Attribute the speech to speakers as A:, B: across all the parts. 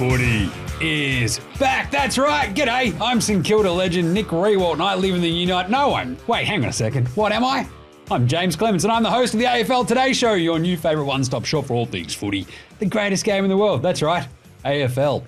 A: Footy is back. That's right. G'day. I'm St Kilda legend Nick Riewoldt and I live in the Unite. No one. Wait, hang on a second. What am I? I'm Jaymz Clements and I'm the host of the AFL Today Show, your new favourite one-stop shop for all things footy. The greatest game in the world. That's right. AFL.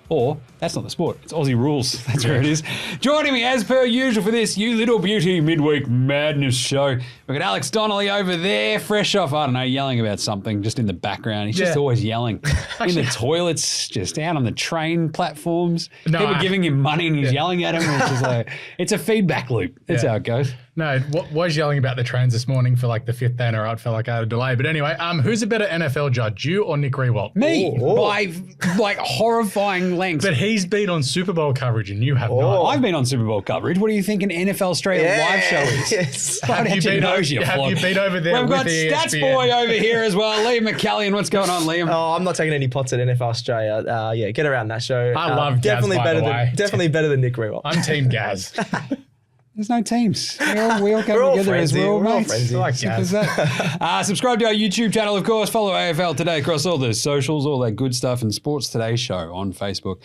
A: Or, that's not the sport, it's Aussie rules. That's where it is. Joining me as per usual for this You Little Beauty Midweek Madness show, we've got Alex Donnelly over there, fresh off, I don't know, yelling about something just in the background. He's just always yelling. In the toilets, just out on the train platforms. People giving him money and he's yelling at him. It's just like, it's a feedback loop. That's how it goes.
B: No, was yelling about the trains this morning for like the fifth day in a row. It felt like I had a delay. But anyway, who's a better NFL judge, you or Nick Riewoldt?
A: Me, by like horrifying lengths.
B: But he's been on Super Bowl coverage and you have not.
A: I've been on Super Bowl coverage. What do you think an NFL Australia live show is?
B: Yes. Have you been over there
A: We've got
B: the
A: Stats
B: ESPN.
A: Boy over here as well. Liam McAllion, what's going on, Liam?
C: Oh, I'm not taking any pots at NFL Australia. Get around that show.
B: I love Gaz,
C: definitely better than Nick Riewoldt.
B: I'm Team Gaz.
A: There's no teams. We all come together as we're all mates.
B: Like Gaz.
A: Subscribe to our YouTube channel, of course. Follow AFL Today across all the socials, all that good stuff, and Sports Today Show on Facebook.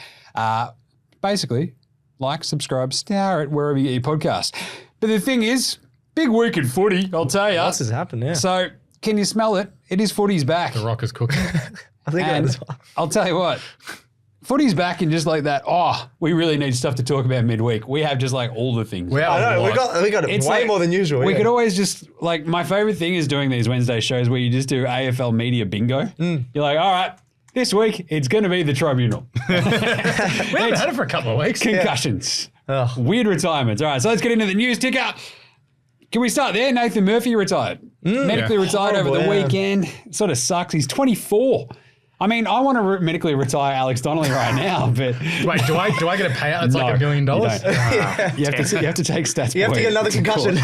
A: Basically, like, subscribe, star it wherever you get your podcast. But the thing is, big week in footy, I'll tell you.
C: Lots has happened, yeah.
A: So, can you smell it? It is footy's back.
B: The Rock is cooking.
C: I think
A: And I'll tell you what. Footy's back and just like that, we really need stuff to talk about midweek. We have just like all the things.
C: I know, we got it way more than usual.
A: We could always just, like, my favourite thing is doing these Wednesday shows where you just do AFL media bingo. You're like, all right, this week it's going to be the tribunal.
B: We haven't had it for a couple of weeks.
A: Concussions. Weird retirements. All right, so let's get into the news ticker. Can we start there? Nathan Murphy retired. Medically retired over the weekend. Sort of sucks. He's 24. I mean, I want to medically retire Alex Donnelly right now, but...
B: Wait, do I get a payout that's like $1 million?
A: You have to take Stats.
C: You have to get another concussion.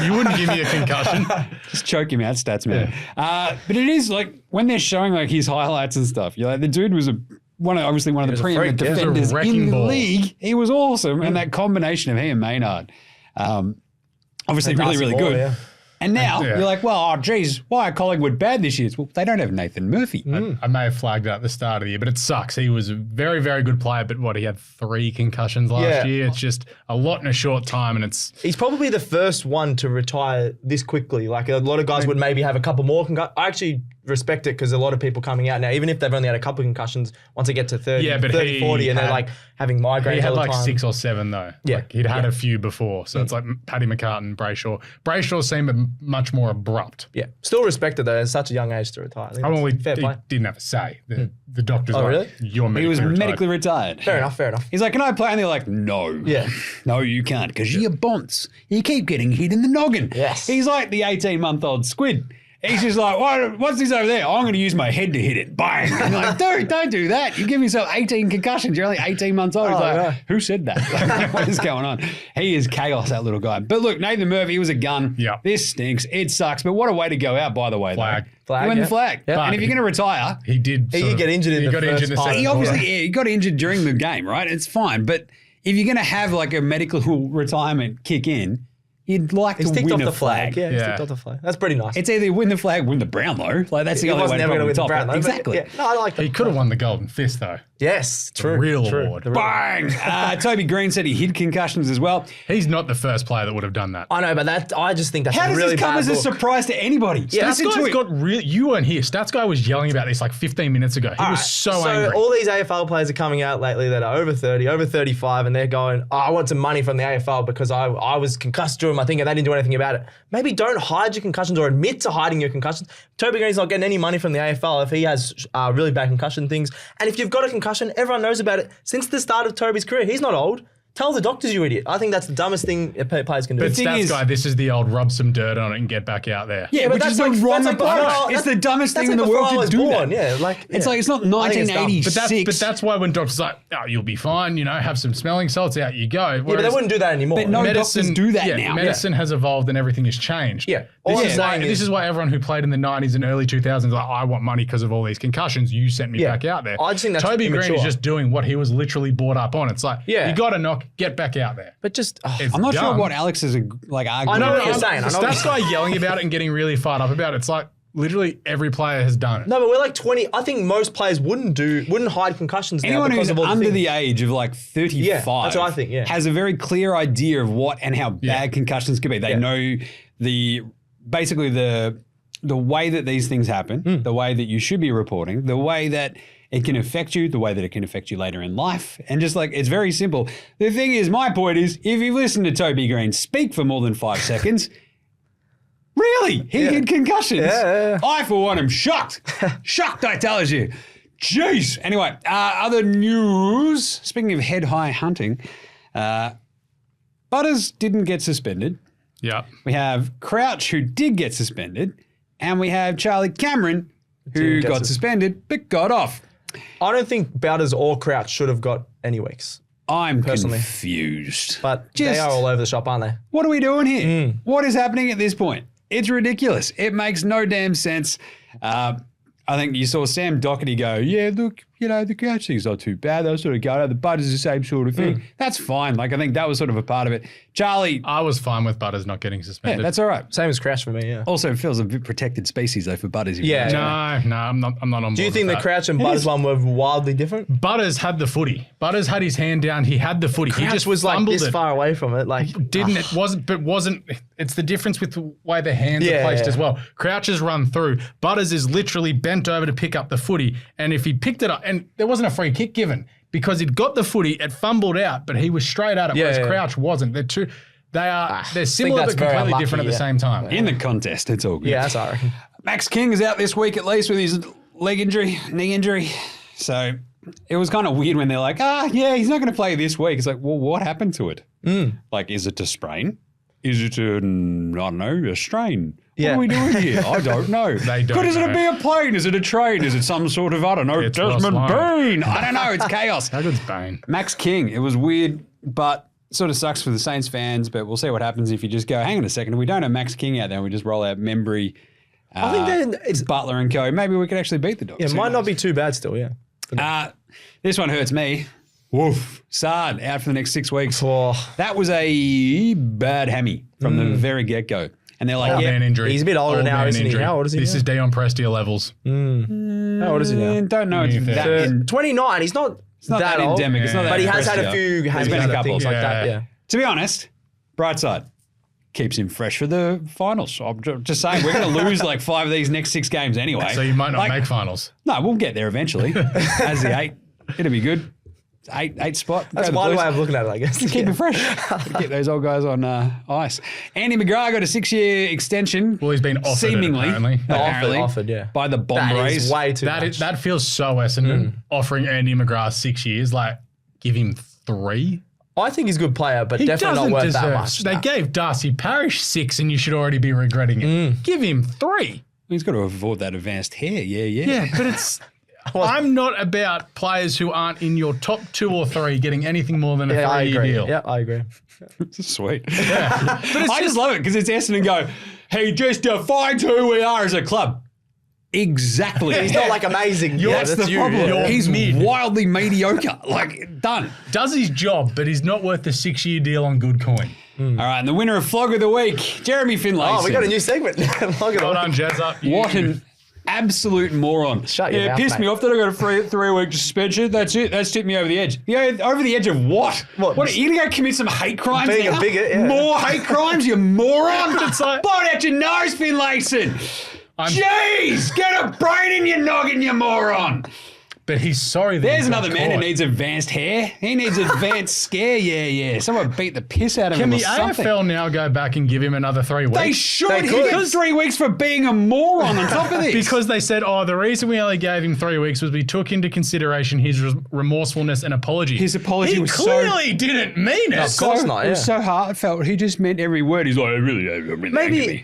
B: You wouldn't give me a concussion.
A: Just choke him out, Stats, man. But it is like, when they're showing like his highlights and stuff, you're like, the dude was one of the preeminent defenders in the league. He was awesome. And that combination of he and Maynard, obviously really, really good. Yeah. And now you're like, well, geez, why are Collingwood bad this year? Well, they don't have Nathan Murphy.
B: I may have flagged it at the start of the year, but it sucks. He was a very, very good player, but he had 3 concussions last year. It's just a lot in a short time, and he's
C: probably the first one to retire this quickly. Like a lot of guys would maybe have a couple more concussions. I actually respect it because a lot of people coming out now, even if they've only had a couple of concussions, once they get to 30, 40, and they're like having migraines.
B: He had
C: all the
B: like
C: time.
B: 6 or 7 though. Yeah, like he'd had a few before, so it's like Paddy McCartan, Brayshaw. Brayshaw seemed much more abrupt.
C: Yeah, still respected though. At such a young age to retire.
B: He didn't have a say. The doctor's like,
C: really?
B: You're medically
A: He was
B: retired.
A: medically retired.
C: Fair enough.
A: He's like, can I play? And they're like, no.
C: Yeah.
A: No, you can't because you're bonce. You keep getting hit in the noggin.
C: Yes.
A: He's like the 18-month-old squid. He's just like, what's this over there? Oh, I'm going to use my head to hit it. Bang. And you're like, dude, don't do that. You give yourself 18 concussions. You're only 18 months old. He's like, who said that? Like, what is going on? He is chaos, that little guy. But look, Nathan Murphy, he was a gun.
B: Yeah.
A: This stinks. It sucks. But what a way to go out, by the way.
B: Flag.
A: He won the flag.
C: Yeah.
A: And if you're going to retire.
B: He did.
C: He get injured in the first part.
A: He obviously he got injured during the game, right? It's fine. But if you're going to have like a medical retirement kick in, you'd like to win a flag.
C: Yeah, he's ticked off the flag. That's pretty nice.
A: It's either win the flag, win the Brownlow. Like that's the only way to
C: never
A: win
C: the Brownlow.
A: Exactly.
C: No, I like that.
B: He could have won the Golden Fist though.
C: Yes, true.
B: Real
C: true.
B: award.
A: Bang! Toby Green said he hid concussions as well.
B: He's not the first player that would have done that.
C: I know, but I just think that's
A: How
C: a
A: does
C: really
A: this come
C: bad
A: as a
C: look.
A: surprise to anybody?
C: Yeah,
B: Stats guy's got really. You weren't here. Stats guy was yelling about this like 15 minutes ago. He was so angry.
C: So all these AFL players are coming out lately that are over 30, over 35, and they're going, I want some money from the AFL because I was concussed during my thing and they didn't do anything about it. Maybe don't hide your concussions or admit to hiding your concussions. Toby Green's not getting any money from the AFL if he has really bad concussion things. And if you've got a concussion, everyone knows about it since the start of Toby's career. He's not old. Tell the doctors, you idiot. I think that's the dumbest thing players can do.
B: But Stats guy, this is the old rub some dirt on it and get back out there.
A: Yeah, but
C: that's
A: that's the wrong
C: like
A: approach. It's the dumbest thing in the world to do that.
C: Yeah,
A: it's like it's not 1986.
B: But that's why when doctors are like, oh, you'll be fine, have some smelling salts, out you go.
C: But they wouldn't do that anymore.
A: But no doctors do that now.
B: Medicine has evolved and everything has changed.
C: Yeah.
B: This is why everyone who played in the 90s and early 2000s is like, I want money because of all these concussions. You sent me back out there.
C: I just think that's
B: Toby
C: immature.
B: Green is just doing what he was literally brought up on. It's like,
C: you
B: got to knock, get back out there.
C: But just,
A: I'm not sure what Alex is like arguing.
C: I know what you're saying.
B: Stats guy yelling about it and getting really fired up about it. It's like, literally every player has done it.
C: No, but we're like 20. I think most players wouldn't hide concussions now
A: Anyone
C: because
A: who's
C: of all
A: under
C: the
A: the age of like 35
C: Yeah, that's what I think, yeah.
A: has a very clear idea of what and how bad concussions could be. They know basically the way that these things happen, the way that you should be reporting, the way that it can affect you, the way that it can affect you later in life. And just like, it's very simple. The thing is, my point is, if you've listened to Toby Green speak for more than 5 seconds, really? He had concussions?
C: Yeah.
A: I, for one, am shocked. Shocked, I tell you. Jeez. Anyway, other news. Speaking of head-high hunting, Butters didn't get suspended.
B: Yeah.
A: We have Crouch, who did get suspended. And we have Charlie Cameron, who got suspended but got off.
C: I don't think Butters or Crouch should have got any weeks.
A: I'm
C: personally
A: confused.
C: But they are all over the shop, aren't they?
A: What are we doing here? What is happening at this point? It's ridiculous. It makes no damn sense. I think you saw Sam Doherty go, yeah, look, the Crouch thing's not too bad. They'll sort of go, the Butters is the same sort of thing. That's fine. Like, I think that was sort of a part of it. Charlie.
B: I was fine with Butters not getting suspended.
A: Yeah, that's all right.
C: Same as Crouch for me, yeah.
A: Also, it feels a bit protected species, though, for Butters.
C: Yeah.
B: No, I'm not on board.
C: Do you think
B: with
C: the
B: that.
C: Crouch and Butters one were wildly different?
B: Butters had the footy. Butters had his hand down. He had the footy. He
C: Crouch
B: just
C: was like
B: fumbled
C: this
B: it.
C: far away from it. Like,
B: It wasn't. It's the difference with the way the hands are placed as well. Crouch has run through. Butters is literally bent over to pick up the footy. And if he picked it up, and there wasn't a free kick given because he'd got the footy, it fumbled out, but he was straight at it, whereas Crouch wasn't. They're similar but completely different at the same time.
A: In the contest, it's all good.
C: yeah, that's all right.
A: Max King is out this week at least with his knee injury. So it was kind of weird when they're like, he's not going to play this week. It's like, well, what happened to it? Like, is it a sprain? Is it a strain? What are we doing here? I don't know.
B: They don't
A: Is it
B: know.
A: be a plane? Is it a train? Is it some sort of,
B: It's
A: Desmond
B: Ross
A: Bain? I don't know. It's chaos.
B: How good's Bain? Max
A: Max King, it was weird, but sort of sucks for the Saints fans, but we'll see what happens if you just go, hang on a second, if we don't have Max King out there, we just roll out Membry,
C: I think it's
A: Butler and co. Maybe we could actually beat the Dogs.
C: it
A: Who
C: might not
A: knows?
C: be too bad still, yeah.
A: This one hurts me. Woof. Sard out for the next 6 weeks.
C: Oh.
A: That was a bad hammy from the very get-go. And they're like,
B: Old man injury.
C: He's a bit older
B: Old
C: now,
B: man
C: isn't he?
B: injury.
C: How old is he
B: This
C: now?
B: is Dion Prestia levels.
C: How old is he now?
A: Don't know. It's
B: Yeah.
A: that
C: 29. He's not,
A: not that
C: old.
A: endemic. It's not that
C: But he has had a
A: impressive.
C: few
A: There's been a
C: hammies
A: couple.
C: and things like that,
B: Yeah.
C: yeah.
A: To be honest, bright side, keeps him fresh for the finals. I'm just saying, we're going to lose like 5 of these next 6 games anyway.
B: So you might not
A: Like,
B: make finals.
A: No, we'll get there eventually. As the 8, it'll be good. 8 spot.
C: That's
A: Go the
C: one
A: Blues.
C: way of looking at it, I guess.
A: Keep it fresh. Keep those old guys on ice. Andy McGrath got a 6-year extension.
B: Well, he's been offered it,
A: seemingly,
B: apparently.
C: Offered, yeah.
A: by the
C: That
A: Bombrays.
C: is way too much.
B: That feels so Essendon, offering Andy McGrath 6 years. Like, give him 3.
C: I think he's a good player, but
B: He
C: definitely not
B: doesn't
C: worth
B: deserve.
C: that much.
B: They
C: Nah.
B: gave Darcy Parish 6 and you should already be regretting it. Give him 3.
A: He's got to avoid that advanced hair. Yeah.
B: Yeah, but it's... I'm not about players who aren't in your top 2 or 3 getting anything more than a
C: Yeah, I
B: 3-year
C: agree.
B: deal.
C: Yeah, I agree.
A: Sweet.
B: Yeah. But it's
A: I just love it because it's Essendon go, he just defines who we are as a club. Exactly.
C: He's not like amazing.
A: That's the
C: you,
A: problem.
C: yeah.
A: He's
B: mid.
A: wildly mediocre. Like, done.
B: does his job, but he's not worth the 6-year deal on good coin.
A: All right, and the winner of Flog of the Week, Jeremy Finlayson.
C: Oh, we got a new segment. Look at
B: Well
C: all.
B: done, Jezza.
A: What an absolute moron.
C: Shut your
A: Yeah, it
C: mouth,
A: pissed me
C: mate.
A: off that I got a 3-week suspension. That's it. That's tipped me over the edge. Over the edge of what?
C: What?
A: Are you going to go commit some hate crimes
C: Being a
A: now?
C: bigot, yeah.
A: More hate crimes, you moron.
B: It's like-
A: Blow it out your nose, Finlayson. Jeez, get a brain in your noggin, you moron.
B: But he's sorry that
A: There's
B: he got
A: another man who
B: caught.
A: needs advanced hair. He needs advanced scare. Yeah. Someone beat the piss out of
B: Can
A: him
B: the
A: or something.
B: AFL now go back and give him another 3 weeks?
A: They should.
C: They
A: He
C: could.
A: got 3 weeks for being a moron on top of this.
B: Because they said, the reason we only gave him 3 weeks was we took into consideration his remorsefulness and apology.
A: His apology
B: he
A: was so-
B: clearly didn't mean it.
C: Of course not,
A: It was
C: yeah.
A: so heartfelt. He just meant every word. He's like, I really
C: Maybe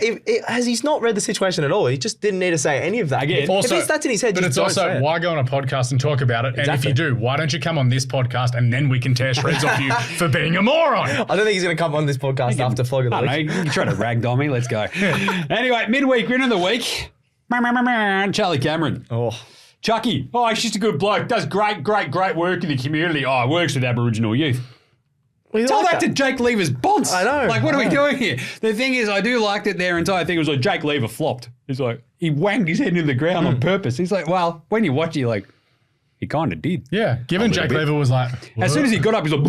C: has he's not read the situation at all? He just didn't need to say any of that.
A: Again,
C: If he's that's in his head,
B: but
C: just
B: it's
C: don't
B: also
C: say it.
B: why go on a podcast and talk about it? And if
C: Exactly.
B: you do, why don't you come on this podcast and then we can tear shreds off you for being a moron?
C: I don't think he's going to come on this podcast after Flog of the
A: I don't
C: Week.
A: know. You try to ragdoll me. Let's go. Anyway, midweek winner of the week. Charlie Cameron.
C: Oh,
A: Chucky. Oh, he's just a good bloke. Does great work in the community. Oh, works with Aboriginal youth.
C: we
A: Tell
C: like
A: that to Jake Lever's bonce.
C: I know,
A: Like, what
C: I
A: are we
C: know.
A: doing here? The thing is, I do like that their entire thing was like, Jake Lever flopped. He's like, he wanged his head into the ground on purpose. He's like, well, when you watch it, you're like, he kind of did.
B: Yeah, given Jake Lever was like... What?
A: As soon as he got up, he's like,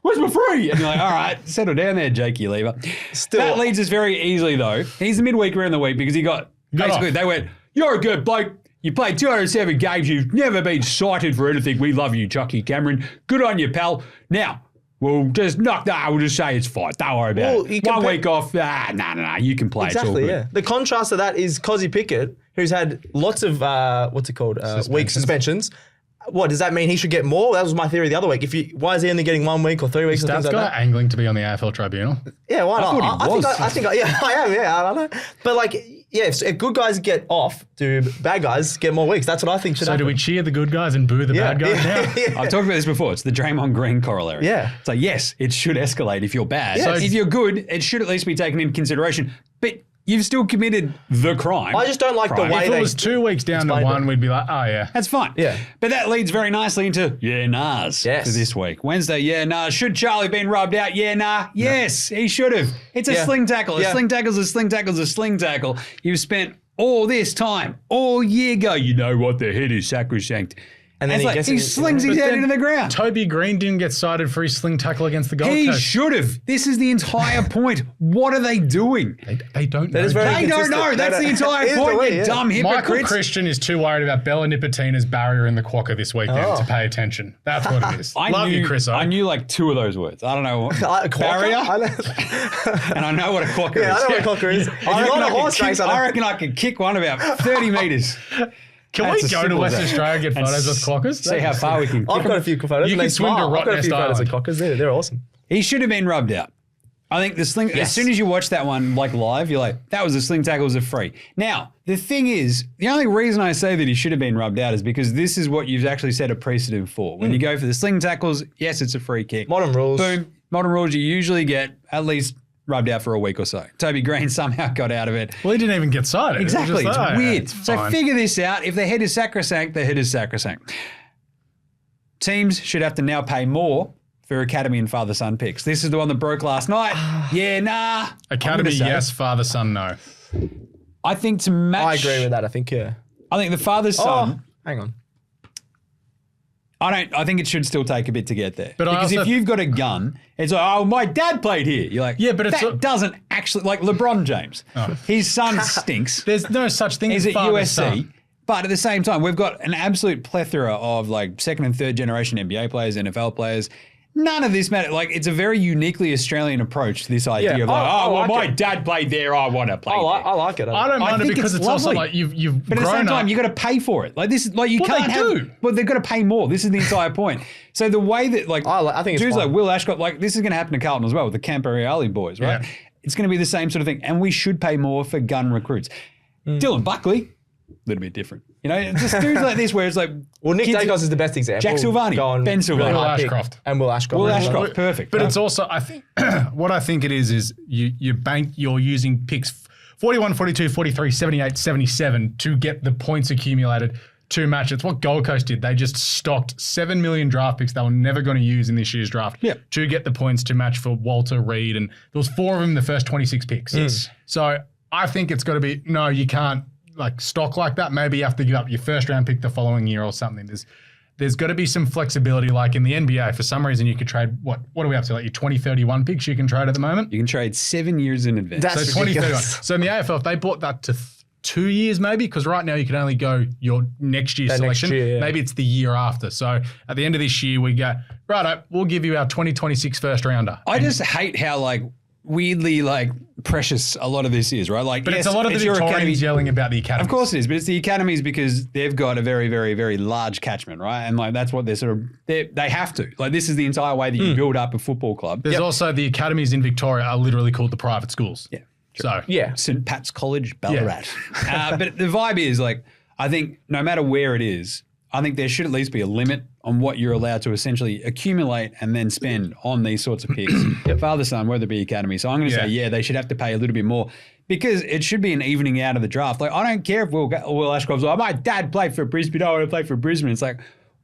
A: where's my free? And you're like, all right, settle down there, Jakey Lever. That leads us very easily, though. He's the midweeker in the week because he got basically,
B: off.
A: They went, you're a good bloke. You played 207 games. You've never been cited for anything. We love you, Chucky Cameron. Good on you, pal. Now, we'll just we'll just say it's fine. Don't worry about it. 1 week off. No. You can play.
C: Exactly,
A: it's all good.
C: The contrast to that is Cozzy Pickett, who's had lots of, week suspensions. What, does that mean he should get more? That was my theory the other week. Why is he only getting 1 week or 3 weeks?
B: Stats guy angling to be on the AFL tribunal.
C: Yeah, why not?
A: I
C: I am, I don't know. But like, yeah, if good guys get off, do bad guys get more weeks? That's what I think should happen.
B: So do we cheer the good guys and boo the bad guys now?
A: I've talked about this before. It's the Draymond Green corollary.
C: Yeah.
A: It's like, yes, it should escalate if you're bad.
C: Yes.
A: So if you're good, it should at least be taken into consideration. But you've still committed the crime.
C: I just don't like the way
B: If it was 2 weeks down to one, we'd be like, oh, yeah.
A: That's fine.
C: Yeah.
A: But that leads very nicely into Nas for this week. Wednesday, Nas. Should Charlie been rubbed out? Nah. Yes, he should have. It's a sling tackle. A sling tackle's a sling tackle's a sling tackle. You've spent all this time, all year ago, you know what, the head is sacrosanct. And then he slings his head into the ground.
B: Toby Green didn't get cited for his sling tackle against the Gold Coast.
A: He should have. This is the entire point. What are they doing?
B: They don't know.
A: They don't know. That's the entire point, you dumb hypocrites.
B: Michael Christian is too worried about Bella Nipotina's barrier in the quokka this weekend to pay attention. That's what it is.
A: Love you, Chris. I knew like two of those words. I don't know. Barrier? And I know what a quokka is.
C: Yeah, I know what a quokka is.
A: I reckon I could kick one about 30 metres.
B: Can we go to Western Australia and get photos with clockers?
A: See how far we can kick
C: I've got a few photos.
B: You can swim to
C: I've got a few photos of
B: Rottnest
C: clockers. They're awesome.
A: He should have been rubbed out. I think the sling, as soon as you watch that one like live, you're like, that was a sling tackle, was a free. Now, the thing is, the only reason I say that he should have been rubbed out is because this is what you've actually set a precedent for. When you go for the sling tackles, yes, it's a free kick.
C: Modern rules.
A: Boom. Modern rules, you usually get at least rubbed out for a week or so. Toby Green somehow got out of it.
B: Well, he didn't even get cited.
A: Exactly. It's weird.
B: It's
A: so
B: fine.
A: figure this out. If the head is sacrosanct, the head is sacrosanct. Teams should have to now pay more for Academy and father-son picks. This is the one that broke last night.
B: Academy, yes. Father-son, no.
A: I think to match...
C: I agree with that. I think the
A: father-son...
C: hang on.
A: I think it should still take a bit to get there.
B: But
A: because if you've got a gun, it's like, oh, my dad played here. You're like,
B: yeah, but
A: that doesn't actually, like LeBron James. His son stinks.
B: There's no such thing as
A: He's at USC.
B: son.
A: But at the same time, we've got an absolute plethora of like second and third generation NBA players, NFL players. None of this matters. Like, it's a very uniquely Australian approach to this idea of like, my dad played there, I want to play there.
C: I like it.
B: I don't mind it because it's also like you've
A: But at the same time, you got to pay for it. Like, this is like you can't have. Well, they've got to pay more. This is the entire point. So the way that like
C: I think it's
A: dudes
C: fine.
A: like Will Ashcroft, like this is going to happen to Carlton as well with the Camporeale boys, right?
B: Yeah.
A: It's going to be the same sort of thing, and we should pay more for gun recruits. Dylan Buckley, a little bit different. You know, just dudes like this where it's like...
C: Well, Nick Dacos is the best example.
A: Jack Silvani, Ben Silvani.
B: Will Ashcroft.
C: And Will Ashcroft.
A: Will Ashcroft, perfect.
B: But it's also, I think, what I think it is you're using picks 41, 42, 43, 78, 77 to get the points accumulated to match. It's what Gold Coast did. They just stocked 7 million draft picks they were never going to use in this year's draft to get the points to match for Walter Reid. And there was 4 of them in the first 26 picks. Yes. So I think it's got to be, no, you can't like stock like that. Maybe you have to give up your first round pick the following year or something. There's got to be some flexibility. Like in the NBA, for some reason you could trade, what are we up to? Like your 2031 picks you can trade at the moment?
A: You can trade 7 years in advance.
C: That's
B: so 2031.
C: ridiculous.
B: So in the AFL, if they brought that to 2 years maybe, because right now you can only go your next year's selection.
C: Next year,
B: Maybe it's the year after. So at the end of this year, we go, righto, we'll give you our 2026 first rounder.
A: I just hate how like weirdly like precious a lot of this is, right? Like,
B: But it's a lot of the Victorians yelling about the academies.
A: Of course it is, but it's the academies because they've got a very, very, very large catchment, right? And like that's what they're sort of they have to. Like this is the entire way that you build up a football club.
B: There's also the academies in Victoria are literally called the private schools.
A: Yeah.
B: So
A: St. Pat's College, Ballarat. But the vibe is like, I think no matter where it is, I think there should at least be a limit on what you're allowed to essentially accumulate and then spend on these sorts of picks. Father, son, whether it be academy. So I'm going to say, they should have to pay a little bit more because it should be an evening out of the draft. Like, I don't care if Will Ashcroft's like, my dad played for Brisbane, I want to play for Brisbane. It's like,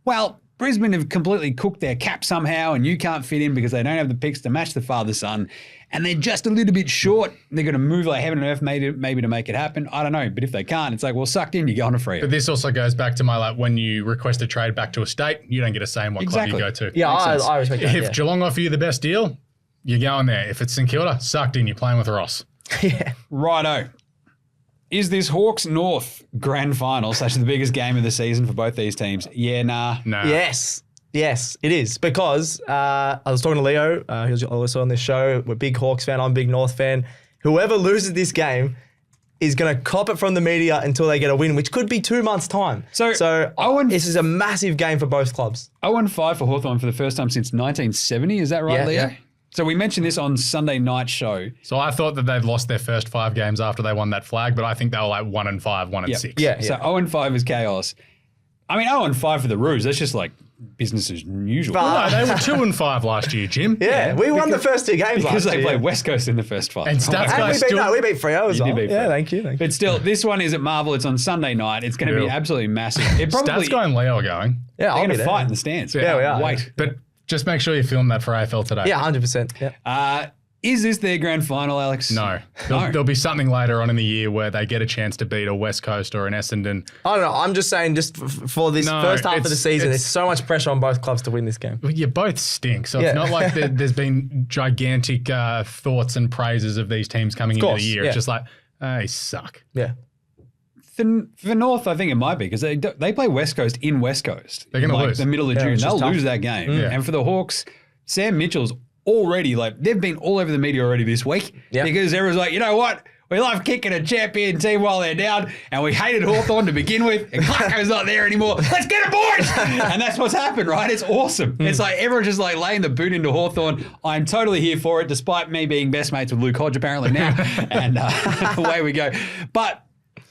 A: well, Brisbane have completely cooked their cap somehow and you can't fit in because they don't have the picks to match the father-son and they're just a little bit short. They're going to move like heaven and earth maybe to make it happen. I don't know. But if they can't, it's like, well, sucked in, you go on a free.
B: But this also goes back to my, when you request a trade back to a state, you don't get a say in what club you go to.
C: Yeah, I respect that.
B: If Geelong offer you the best deal, you're going there. If it's St Kilda, sucked in, you're playing with Ross.
C: Yeah.
A: Righto. Is this Hawks North grand final / the biggest game of the season for both these teams? Yeah, nah.
B: No.
C: Yes, it is. Because I was talking to Leo, he was also on this show. We're a big Hawks fan, I'm a big North fan. Whoever loses this game is going to cop it from the media until they get a win, which could be 2 months' time. So this is a massive game for both clubs.
A: 0-5 for Hawthorn for the first time since 1970. Is that right, Leo? Yeah. So we mentioned this on Sunday night show.
B: So I thought that they'd lost their first 5 games after they won that flag, but I think they were 1-5, 1-6.
A: Yeah. So 0-5 is chaos. I mean, 0-5 for the Roos. That's just like business as usual.
B: No, they were 2-5 last year, Jim.
C: Yeah, we won the first 2 games last year.
A: Because they played West Coast in the first 5.
B: And stats guys
C: we beat Freo as well. Yeah, thank you.
A: But still, this one is at Marvel. It's on Sunday night. It's going to be absolutely massive.
B: Stats guy and Leo are going.
C: Yeah,
A: they're going to fight in the stands.
C: Yeah, we are.
A: Wait.
B: But just make sure you film that for AFL Today.
C: Yeah, 100%. Yeah.
A: Is this their grand final, Alex?
B: No. There'll be something later on in the year where they get a chance to beat a West Coast or an Essendon.
C: I don't know. I'm just saying for this first half of the season, there's so much pressure on both clubs to win this game.
B: You both stink. So it's not like there's been gigantic thoughts and praises of these teams coming into the year. It's just like, they suck.
C: Yeah.
A: For North, I think it might be because they play West Coast in West Coast.
B: They're going to lose.
A: The middle of June. They'll lose that game.
B: Yeah.
A: And for the Hawks, Sam Mitchell's already they've been all over the media already this week because everyone's like, you know what? We love kicking a champion team while they're down, and we hated Hawthorn to begin with, and Clarko's not there anymore. Let's get it, boys! And that's what's happened, right? It's awesome. It's like everyone's just laying the boot into Hawthorn. I'm totally here for it, despite me being best mates with Luke Hodge apparently now. And away we go. But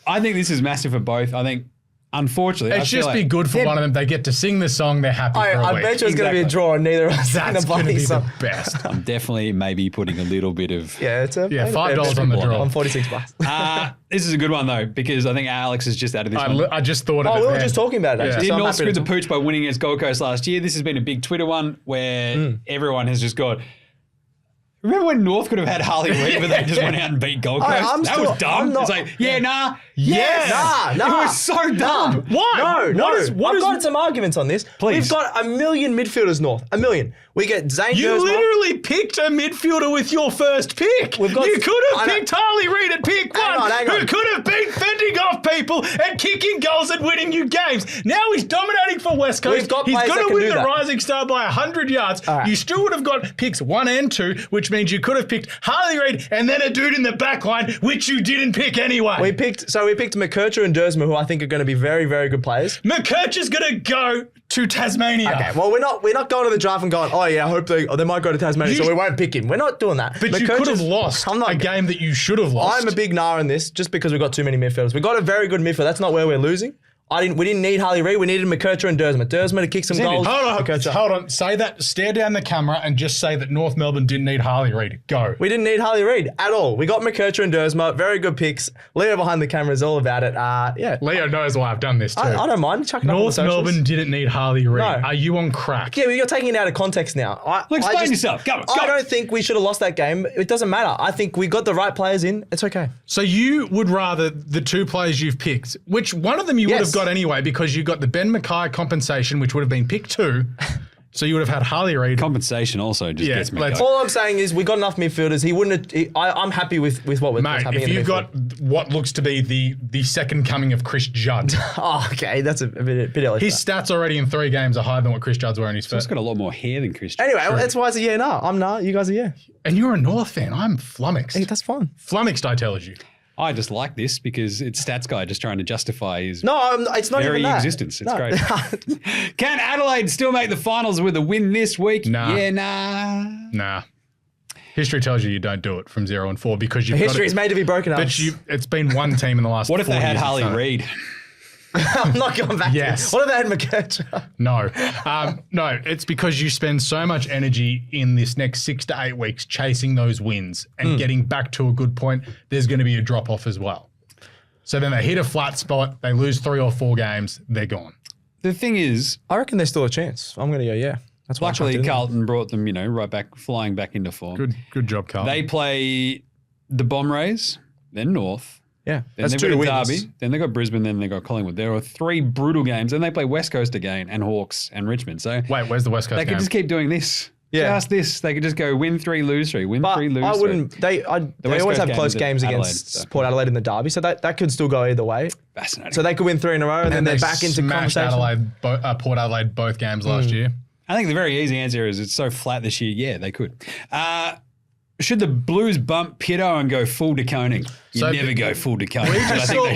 A: I think this is massive for both. I think, unfortunately,
B: it's just be good for one of them. They get to sing the song. They're happy for a week.
C: I bet you it's going to be a draw, and neither of us.
B: That's going to be the best.
A: I'm definitely maybe putting a little bit of
B: $5 on the draw.
C: I'm $46.
A: This is a good one though because I think Alex is just out of this one.
B: I just thought of it.
C: We were just talking about it. Actually.
A: Did North screw the pooch by winning against Gold Coast last year? This has been a big Twitter one where everyone has just gone. Remember when North could have had Harley Reid, but they just went out and beat Gold Coast? That was dumb. It's like, nah.
C: Yes. Nah.
A: It was so dumb.
C: Why? No. I've got some arguments on this.
A: Please.
C: We've got 1 million midfielders North. 1 million. We get Zane
B: You
C: Dersma.
B: literally picked a midfielder with your first pick. You could have picked Harley Reid at pick 1, who could have been fending off people and kicking goals and winning you games. Now he's dominating for West Coast. He's going to win the Rising Star by 100 yards. Right. You still would have got picks 1 and 2, which means you could have picked Harley Reid and then a dude in the back line, which you didn't pick anyway.
C: We picked McKercher and Dersma, who I think are going to be very, very good players.
B: McKercher's going to go to Tasmania.
C: Okay, well, we're not going to the draft and going, oh yeah, I hope they might go to Tasmania, so we won't pick him. We're not doing that.
B: But you could have lost a game that you should have lost.
C: I'm a big nah in this just because we've got too many midfielders. We've got a very good midfield. That's not where we're losing. We didn't need Harley Reid. We needed McKercher and Dersma. Dersma to kick some goals.
B: Hold on. Say that. Stare down the camera and just say that North Melbourne didn't need Harley Reid. Go.
C: We didn't need Harley Reid at all. We got McKercher and Dersma. Very good picks. Leo behind the camera is all about it.
B: Leo knows why I've done this too.
C: I don't mind. Chuck it
B: North
C: up on the
B: Melbourne didn't need Harley Reid.
C: No.
B: Are you on crack?
C: Yeah, but you're taking it out of context now.
A: Explain yourself. Go.
C: I don't think we should have lost that game. It doesn't matter. I think we got the right players in. It's okay.
B: So you would rather the 2 players you've picked, which one of them you would have got anyway because you got the Ben Mackay compensation, which would have been pick 2. So you would have had Harley Reid.
A: Compensation also just gets me going.
C: All I'm saying is we got enough midfielders. He wouldn't. I'm happy with what we're happening.
B: If you've got what looks to be the second coming of Chris Judd.
C: Okay, that's a bit early.
B: His stats already in 3 games are higher than what Chris Judd's were in his first.
A: He's got a lot more hair than Chris Judd.
C: Anyway, that's why it's a yeah, nah. I'm nah. You guys are yeah.
B: And you're a North fan. I'm flummoxed.
C: Hey, that's fine.
B: Flummoxed, I tell you.
A: I just like this because it's Stats Guy just trying to justify his
C: it's not
A: very
C: even that.
A: existence. It's great. Can Adelaide still make the finals with a win this week?
B: Nah.
A: Yeah, nah.
B: History tells you don't do it from 0-4 because you've
C: history is made to be broken up.
B: But it's been one team in the last 4 years.
A: What if they had Harley Reid?
C: I'm not going back.
B: Yes.
C: What if they had McKercher?
B: No. No, it's because you spend so much energy in this next 6 to 8 weeks chasing those wins and getting back to a good point. There's going to be a drop off as well. So then they hit a flat spot. They lose 3 or 4 games. They're gone.
A: the thing is,
C: I reckon there's still a chance. I'm going to go, yeah. That's why
A: luckily Carlton brought them, right back, flying back into form.
B: Good job, Carlton.
A: They play the Bomb Rays, then North.
C: Yeah,
A: then
C: that's
A: they've
C: two
A: got
C: wins.
A: Derby, then they got Brisbane, then they got Collingwood. There are 3 brutal games, and they play West Coast again, and Hawks and Richmond. So
B: wait, where's the West Coast
A: they
B: game?
A: could just keep doing this.
C: Yeah.
A: Just this. They could just go win 3, lose 3, win
C: But
A: 3, lose 3.
C: I wouldn't. They
A: West
C: always
A: Coast
C: have close
A: games
C: games
A: at
C: against
A: Adelaide, so.
C: Port Adelaide in the Derby, so that could still go either way.
A: Fascinating.
C: So they could win 3 in a row, and then they're back into
B: smashed
C: conversation.
B: Port Adelaide both games last year.
A: I think the very easy answer is it's so flat this year. Yeah, they could. Should the Blues bump Pitto and go full DeConing? You
B: So
A: never go full DeConing.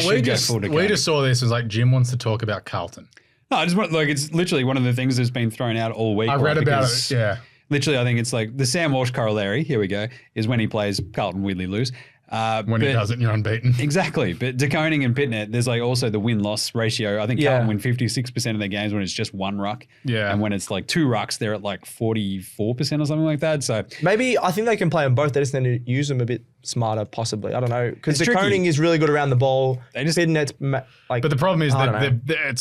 B: We just saw this as like Jim wants to talk about Carlton.
A: No, I just want, it's literally one of the things that's been thrown out all week.
B: I read about it, yeah.
A: Literally, I think it's like the Sam Walsh corollary, here we go, is when he plays Carlton, weirdly lose.
B: When he does it, you're unbeaten.
A: Exactly. But DeConing and Pitnet, there's also the win-loss ratio. I think Carlton win 56% of their games when it's just 1 ruck.
B: Yeah.
A: And when it's 2 rucks, they're at 44% or something like that. So
C: Maybe I think they can play them both. They just need to use them a bit smarter, possibly. I don't know. Because
A: It's tricky.
C: DeConing is really good around the ball.
A: They just-
C: Pitnet's
B: But the problem is
C: I
B: that
C: don't know.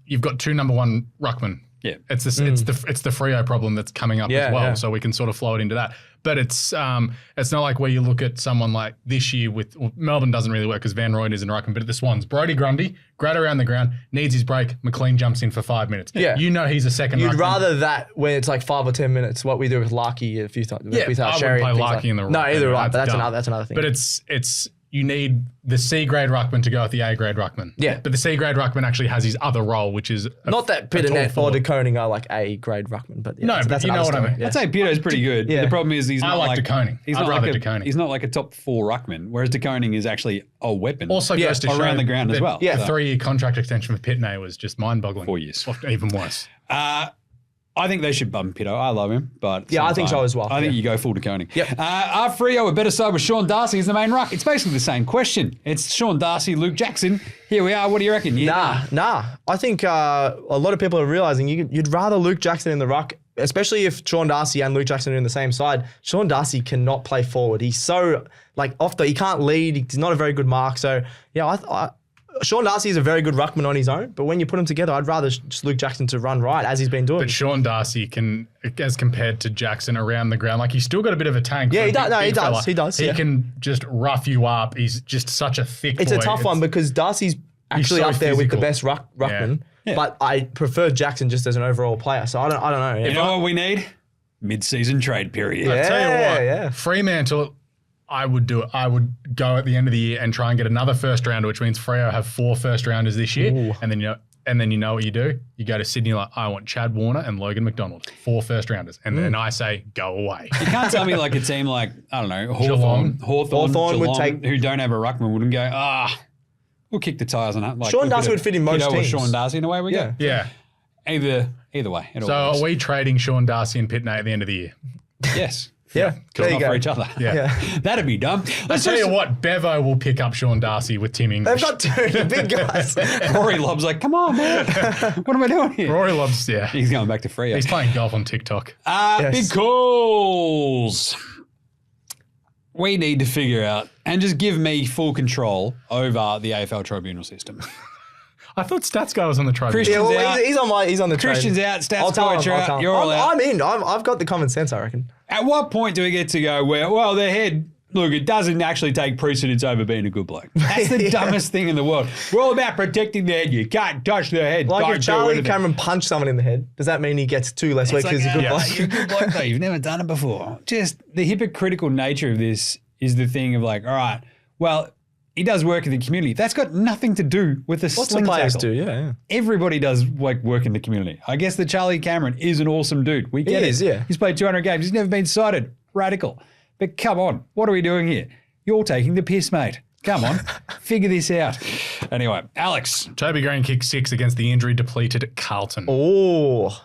B: you've got 2 number 1 ruckmen.
A: Yeah.
B: It's the Freo problem that's coming up as well.
C: Yeah.
B: So we can sort of flow it into that. But it's not like where you look at someone like this year Melbourne doesn't really work because Van Rooyen is in ruckman, but at the Swans, Brodie Grundy, great around the ground, needs his break, McLean jumps in for 5 minutes.
C: Yeah.
B: You know he's a second
C: You'd
B: ruckman.
C: rather that when it's 5 or 10 minutes, what we do with Larky a few times.
B: Yeah,
C: with
B: I wouldn't
C: Sherry
B: play
C: and things
B: Larky in the
C: No,
B: ruck.
C: either right, but
B: dumb.
C: that's another thing.
B: But it's you need the C-grade ruckman to go with the A-grade ruckman.
C: Yeah.
B: But the C-grade ruckman actually has his other role, which is
C: Not that Pitnet or DeConing are A-grade ruckman, but yeah,
B: No, but
C: that's
B: you know
C: another
B: what I
C: story.
B: mean.
C: Yeah.
A: I'd say Pitto's pretty good.
C: Yeah.
A: The problem is he's
B: I
A: not
B: like DeConing.
A: He's
B: I'd
A: not
B: rather
A: like
B: DeConing.
A: He's not like a top 4 ruckman, whereas DeConing is actually a weapon.
B: Also goes to show
A: around the ground as
B: that
A: well.
C: Yeah.
B: The 3-year contract extension for Pitney was just mind-boggling.
A: 4 years.
B: Or even worse.
A: I think they should bump Pitto. I love him, but at the
C: Yeah, I
A: same
C: think so
A: time,
C: as well.
A: I think
C: Yeah.
A: you go full DeConing.
C: Yep.
A: Are Freo a better side with Sean Darcy as the main ruck? It's basically the same question. It's Sean Darcy, Luke Jackson. Here we are. What do you reckon? Yeah.
C: Nah. I think a lot of people are realizing you'd rather Luke Jackson in the ruck, especially if Sean Darcy and Luke Jackson are in the same side. Sean Darcy cannot play forward. He's so he can't lead. He's not a very good mark. So yeah, Sean Darcy is a very good ruckman on his own, but when you put them together, I'd rather just Luke Jackson to run right as he's been doing.
B: But Sean Darcy can, as compared to Jackson around the ground, he's still got a bit of a tank.
C: Yeah,
B: for a
C: he does.
B: big-
C: No, he
B: big
C: does.
B: fella.
C: He does,
B: He
C: yeah.
B: can just rough you up. He's just such a thick
C: It's
B: boy.
C: a tough one because Darcy's actually
B: so
C: up there with the
B: physical.
C: best ruckman,
A: Yeah.
C: but I prefer Jackson just as an overall player. So I don't know.
A: You know what we need? Mid-season trade period.
B: I tell you what,
C: Yeah.
B: Fremantle, I would do it. I would go at the end of the year and try and get another first rounder, which means Freo have 4 first rounders this year.
C: Ooh.
B: And then you know what you do? You go to Sydney I want Chad Warner and Logan McDonald, 4 first rounders. And then I say, go away.
A: You can't tell me a team like, I don't know,
B: Geelong.
A: Hawthorn
C: would
A: Geelong,
C: take-
A: who don't have a ruckman wouldn't go, we'll kick the tyres on that.
C: Sean Darcy would fit in most
A: Pitto or
C: teams.
A: Sean Darcy, and away we go.
B: Yeah.
A: Either way. It all
B: So
A: works.
B: are we trading Sean Darcy and Pitney at the end of the year?
A: Yes.
C: Yeah,
A: Because
C: there you
A: not
C: go.
A: for each other.
B: Yeah.
A: That'd be dumb.
B: I'll tell you what, Bevo will pick up Sean Darcy with Tim English.
C: They've got 2 big guys.
A: Rory Lobb's like, come on, man. What am I doing here?
B: Rory loves, yeah.
A: He's going back to Freo.
B: He's playing golf on TikTok.
A: Big calls. We need to figure out and just give me full control over the AFL tribunal system.
B: I thought Stats Guy was on the tribunal.
A: Christian-
C: Yeah, well,
A: out.
C: he's on the train.
A: Christian's out, Stats
C: I'll tell
A: coach
C: him,
A: are
C: I'll
A: out,
C: tell him.
A: you're all out.
C: I'm in. I've got the common sense, I reckon.
A: At what point do we get to go where, well, their head, look, it doesn't actually take precedence over being a good bloke. That's the dumbest thing in the world. We're all about protecting their head. You can't touch their head.
C: Like
A: Don't
C: if
A: do
C: Charlie
A: anything.
C: Cameron punched someone in the head, does that mean he gets 2 less weeks because he's a good bloke?
A: You're a good bloke, though. You've never done it before. Just the hypocritical nature of this is the thing of all right, well, he does work in the community. That's got nothing to do with the
C: Lots of
A: sling
C: players
A: tackle.
C: do, yeah.
A: Everybody does work in the community. I guess that Charlie Cameron is an awesome dude. We get
C: He
A: it.
C: is, yeah.
A: He's played 200 games. He's never been cited. Radical. But come on, what are we doing here? You're taking the piss, mate. Come on, figure this out. Anyway, Alex.
B: Toby Green kicked 6 against the injury-depleted Carlton.
C: Oh,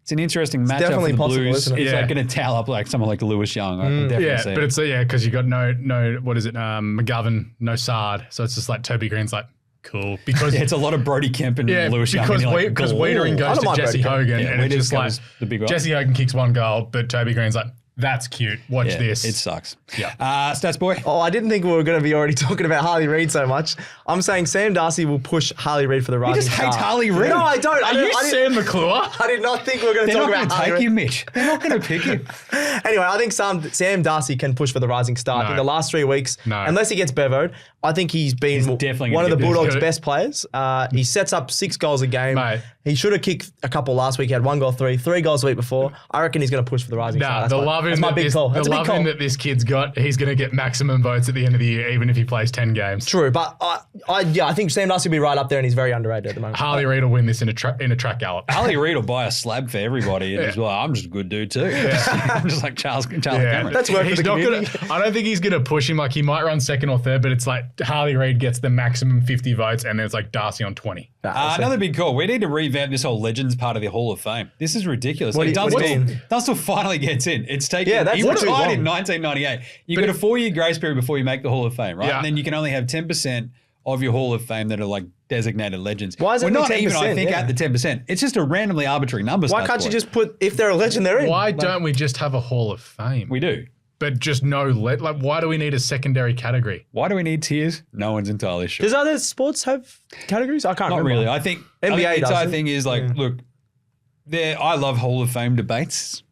A: It's an interesting matchup
C: definitely
A: for the
C: possible,
A: Blues.
C: isn't it?
A: It's
B: Yeah.
A: going to towel up someone like Lewis Young. I can definitely
B: Yeah,
A: see
B: but
A: it.
B: it's because you got no what is it? McGovern, no Sard. So it's just like Toby Green's like cool because
A: Yeah, it's a lot of Brody Kemp and Lewis Young.
B: because
A: and you're like,
B: because
A: "Goal."
B: Wiedering
C: I
B: goes
C: don't
B: to
C: mind
B: Jesse
C: Brody Kemp.
B: Hogan
A: Yeah,
B: and it's
A: Wiedering
B: just like
A: goes the big one.
B: Jesse Hogan kicks 1 goal, but Toby Green's like That's cute. Watch this.
A: It sucks.
B: Yeah.
A: Stats boy.
C: Oh, I didn't think we were going to be already talking about Harley Reid so much. I'm saying Sam Darcy will push Harley Reid for the rising
A: just
C: star.
A: hates Harley Reid.
C: No, I don't.
B: Are you Sam McClure?
C: I did not think we were going to
A: They're
C: talk
A: not going
C: about
A: to
C: Harley
A: take
C: Reid.
A: you, Mitch. They're not going to pick you.
C: Anyway, I think Sam Darcy can push for the rising star. I think the last 3 weeks, unless he gets bevoed, I think he's been
A: definitely
C: one of the
A: gonna get
C: Bulldogs' best players. He sets up 6 goals a game.
B: Mate.
C: He should have kicked a couple last week. He had 1 goal, 3 goals the week before. I reckon he's going to push for the rising star. That's my big call. That's a big call.
B: That this kid's got, he's going to get maximum votes at the end of the year, even if he plays 10 games.
C: True, but I think Sam Darcy will be right up there, and he's very underrated at the moment.
B: Harley Reid will win this in a track gallop.
A: Harley Reid will buy a slab for everybody as well. I'm just a good dude too. I'm just like Charles Cameron.
C: That's work for the community.
B: I don't think he's going to push him. Like, he might run second or third, but it's like Harley Reid gets the maximum 50 votes, and then it's like Darcy on 20.
A: Another big call. We need to revamp this whole Legends part of the Hall of Fame. This is ridiculous.
C: What do you mean?
A: Dunstall finally gets in. It's taken.
C: that's
A: he
C: too
A: retired
C: long.
A: in 1998. You got a 4-year grace period before you make the Hall of Fame, right?
B: Yeah.
A: And then you can only have 10% of your Hall of Fame that are like designated legends.
C: Why is it
A: We're not
C: 10%?
A: even, I think, at the 10%. It's just a randomly arbitrary number.
C: Why can't you just put, if they're a legend, they're in?
B: Why don't we just have a Hall of Fame?
A: We do.
B: But just why do we need a secondary category?
A: Why do we need tiers? No one's entirely sure.
C: Does other sports have categories? I can't
A: Not
C: remember.
A: really. I think
C: NBA
A: the entire
C: does.
A: thing is like, look, I love Hall of Fame debates.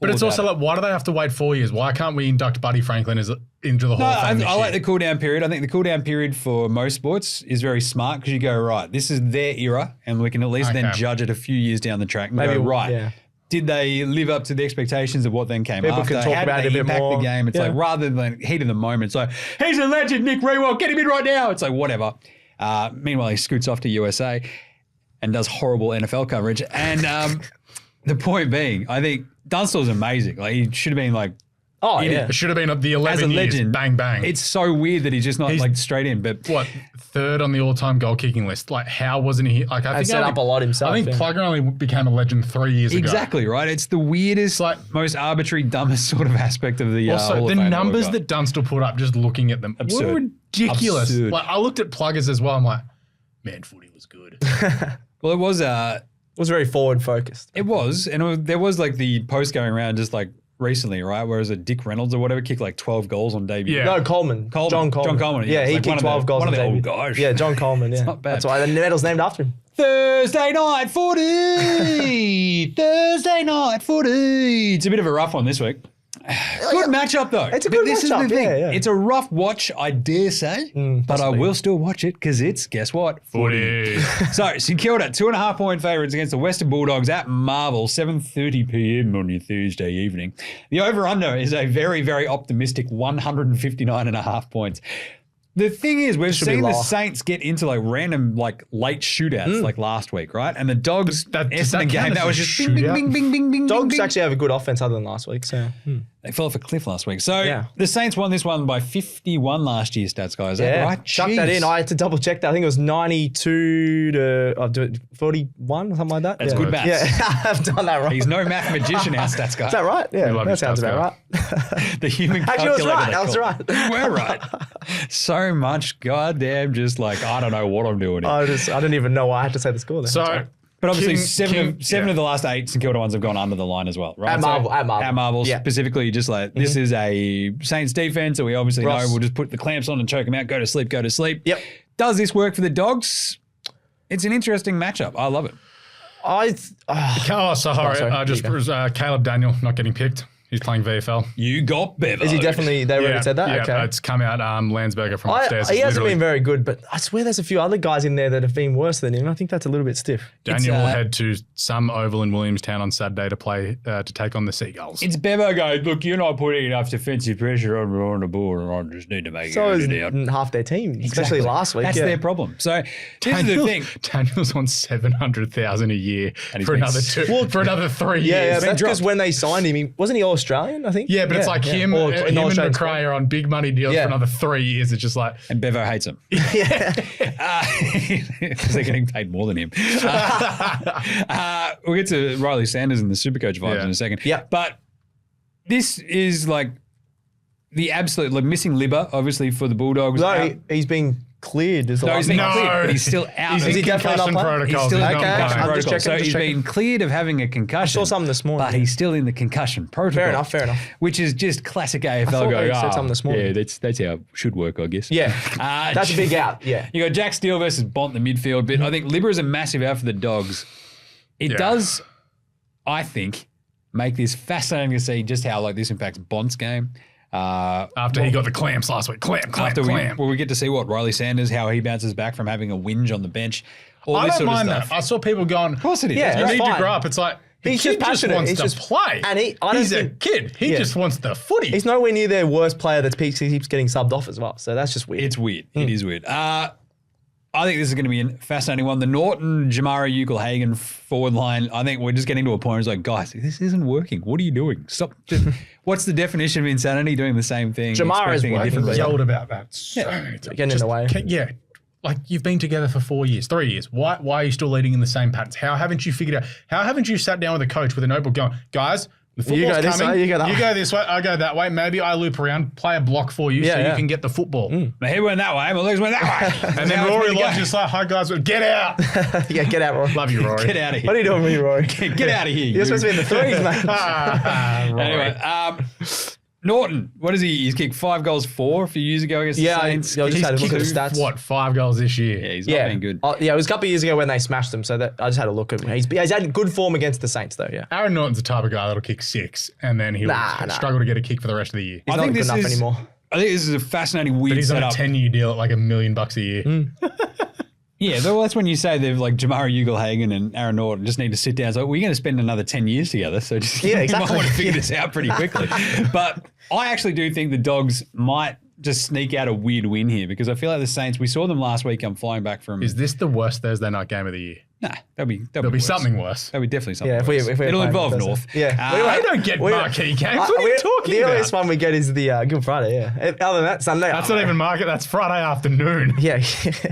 B: But it's also like, why do they have to wait 4 years? Why can't we induct Buddy Franklin into the Hall of Fame?
A: I like the cool down period. I think the cool down period for most sports is very smart because you go, right, this is their era, and we can at least then judge it a few years down the track and go, right.
C: Yeah.
A: Did they live up to the expectations of what then came
C: People
A: after?
C: can talk
A: How
C: about
A: did
C: it
A: they
C: a bit
A: impact
C: more.
A: the game? It's
C: Yeah.
A: like rather than heat of the moment, it's like, he's a legend, Nick Rewalt, get him in right now. It's like, whatever. Meanwhile, he scoots off to USA and does horrible NFL coverage. And the point being, I think Dunstall's amazing. Like, he should have been like,
B: It should have been the 11
A: as a
B: years,
A: legend.
B: bang, bang.
A: It's so weird that he's just not like straight in. But
B: what, third on the all-time goal kicking list? Like, how wasn't he? Like, I think
C: set up a lot himself.
B: I think Plugger only became a legend 3 years ago.
A: exactly, right? It's the weirdest, most arbitrary, dumbest sort of aspect of the Hall
B: Also,
A: of
B: the
A: Fame
B: numbers that Dunstall put up, just looking at them,
A: Absurd.
B: were ridiculous.
A: Absurd.
B: Like, I looked at Pluggers as well. I'm like, man, footy was good.
A: Well, it was.
C: It was very forward focused.
A: It was, and there was like the post going around just like recently, right? Whereas a Dick Reynolds or whatever kicked like 12 goals on debut.
B: Yeah.
C: No, Coleman. John Coleman.
A: Yeah,
C: Yeah, he
A: it's like
C: kicked 12 goals
A: one
C: on
A: of the old
C: debut.
A: guys.
C: Yeah, John Coleman. Yeah,
A: not bad.
C: That's why the medal's named after him.
A: Thursday night footy. Thursday night footy. It's a bit of a rough one this week. Good matchup though.
C: It's a good
A: This
C: matchup,
A: is the thing.
C: yeah.
A: It's a rough watch, I dare say, but I will still watch it because it's, guess what?
B: Footy.
A: So, St Kilda, 2.5 point favourites against the Western Bulldogs at Marvel, 7:30 p.m. on your Thursday evening. The over-under is a very, very optimistic 159.5 points. The thing is, we've seen the Saints get into like random like late shootouts like last week, right? And the Dogs, Essendon game, that was just bing, bing, bing, bing, bing, bing.
C: Dogs
A: bing.
C: actually have a good offense other than last week. So
A: They fell off a cliff last week. So the Saints won this one by 51 last year, stats guys. Is that right?
C: Chuck that in. I had to double check that. I think it was 92 to 41 or something like that.
A: That's good maths.
C: Yeah, I've done that right.
A: He's no mathematician, our stats guy.
C: Is that right? Yeah,
B: love
C: that
B: your
C: sounds
B: stats
C: about
B: guy.
C: right.
A: The human
C: Actually, I was
A: calculator.
C: right. I was right.
A: You were right. So much goddamn just like, I don't know what I'm doing here.
C: I didn't even know why I had to say the score there.
B: So,
A: But obviously, seven of the last 8 St Kilda ones have gone under the line as well, right?
C: At Marvel.
A: At Marvel,
C: Yeah.
A: specifically, just like, this is a Saints defense, so we obviously know
C: Ross.
A: we'll just put the clamps on and choke them out, go to sleep.
C: Yep.
A: Does this work for the Dogs? It's an interesting matchup. I love it.
B: Caleb Daniel not getting picked. He's playing VFL.
A: You got Bevo.
C: Is he definitely, they already said that?
B: Yeah,
C: Okay.
B: it's come out, Landsberger from upstairs.
C: He hasn't been very good, but I swear there's a few other guys in there that have been worse than him. I think that's a little bit stiff.
B: Daniel will head to some oval in Williamstown on Saturday to play, to take on the Seagulls.
A: It's Bevo going, look, you're not putting enough defensive pressure on the ball, and I just need to make
C: So
A: it
C: is
A: out.
C: half their team, especially last week.
A: That's their problem. So this is the thing.
B: Daniel's on $700,000 a year for another 3 years.
C: Yeah, that's because when they signed him, wasn't he all Australian, I think?
B: Yeah, but it's like him and McRae are on big money deals for another 3 years. It's just like...
A: And Bevo hates him.
C: Yeah.
A: Because they're getting paid more than him. We'll get to Riley Sanders and the Supercoach vibes in a second.
C: Yeah.
A: But this is like the absolute, like missing Libba, obviously, for the Bulldogs.
C: No, he's been cleared. Is
A: No, he's been cleared, but he's still out.
B: He's in concussion protocol.
A: He's still in
C: Okay,
A: concussion
C: I'm just
A: protocol.
C: checking,
A: So he's been cleared of having a concussion.
C: I saw something this morning.
A: But he's still in the concussion protocol.
C: Fair enough.
A: Which is just classic
C: I
A: AFL
C: thought
A: going,
C: they said something this morning.
A: yeah, that's how it should work, I guess.
C: Yeah, that's a big out. Yeah.
A: You got Jack Steele versus Bont in the midfield, but I think Libba is a massive out for the Dogs. It does, I think, make this fascinating to see just how this impacts Bont's game.
B: After he got the clamps last week. Clamp.
A: We get to see what Riley Sanders, how he bounces back from having a whinge on the bench. All
B: I
A: this
B: don't
A: sort
B: mind
A: of
B: that.
A: stuff.
B: I saw people going,
A: Of course it is.
C: Yeah,
A: That's
B: you
C: that's
B: need to
C: fine.
B: grow up. It's like, the
C: He's
B: kid
C: just passionate.
B: wants
C: He's
B: to
C: just-
B: play.
C: and he's
B: a kid. He
C: Yeah.
B: just wants the footy.
C: He's nowhere near their worst player that keeps getting subbed off as well. So that's just weird.
A: It's weird. It is weird. I think this is going to be a fascinating one. The Norton, Jamara Ugle-Hagan forward line, I think we're just getting to a point where it's like, guys, this isn't working. What are you doing? Stop. What's the definition of insanity? Doing the same thing.
C: Jamara is
A: expecting a
C: working,
A: different
C: but-
A: result.
B: Yelled about that so many times.
C: Getting in the way.
B: Yeah. Like, you've been together for 4 years, 3 years. Why are you still leading in the same patterns? How haven't you figured out? How haven't you sat down with a coach with a notebook going, guys, the football's
C: go this
B: coming.
C: way, you go that
B: you
C: way."
B: go this way, I go that way. Maybe I loop around, play a block for you so you can get the football.
A: My head went that way, my legs went that way.
B: And then Rory Lodge just like, hi guys, get out.
C: Yeah, get out, Rory.
B: Love you, Rory.
A: Get out of here.
C: What are you doing with me, Rory?
A: Get out of here.
C: You're supposed to be in the threes, mate.
B: Rory.
A: Anyway, Norton, what is he? He's kicked 5 goals 4 a few years ago against
C: Yeah,
A: the Saints.
C: I just had a look at the
A: He's
C: stats.
B: What, 5 goals this year?
A: Yeah, he's not been good.
C: Yeah, it was a couple of years ago when they smashed them. So that I just had a look at him. He's had good form against the Saints, though. Yeah,
B: Aaron Norton's the type of guy that'll kick 6 and then he'll struggle to get a kick for the rest of the year.
C: he's not good enough anymore.
A: I think this is a fascinating, weird
B: But he's on a
A: setup.
B: 10-year deal at like $1 million a year.
A: Yeah, well, that's when you say they've like Jamara Ugle-Hagan and Aaron Norton just need to sit down. So we're going to spend another 10 years together. So just
C: Yeah,
A: you
C: exactly.
A: might want to figure this out pretty quickly. But I actually do think the Dogs might just sneak out a weird win here because I feel like the Saints, we saw them last week. I'm flying back from.
B: Is this the worst Thursday night game of the year?
A: Nah, there'll be
B: Worse. Something worse.
A: There'll be definitely something.
C: Yeah, if
A: worse.
C: we're
A: It'll
C: playing
A: involve
C: Thursday.
A: North.
C: Yeah.
B: We don't get marquee games. What are you talking
C: the
B: about?
C: earliest one we get is the Good Friday. Yeah. Other than that, Sunday.
B: That's not even market. That's Friday afternoon.
C: Yeah.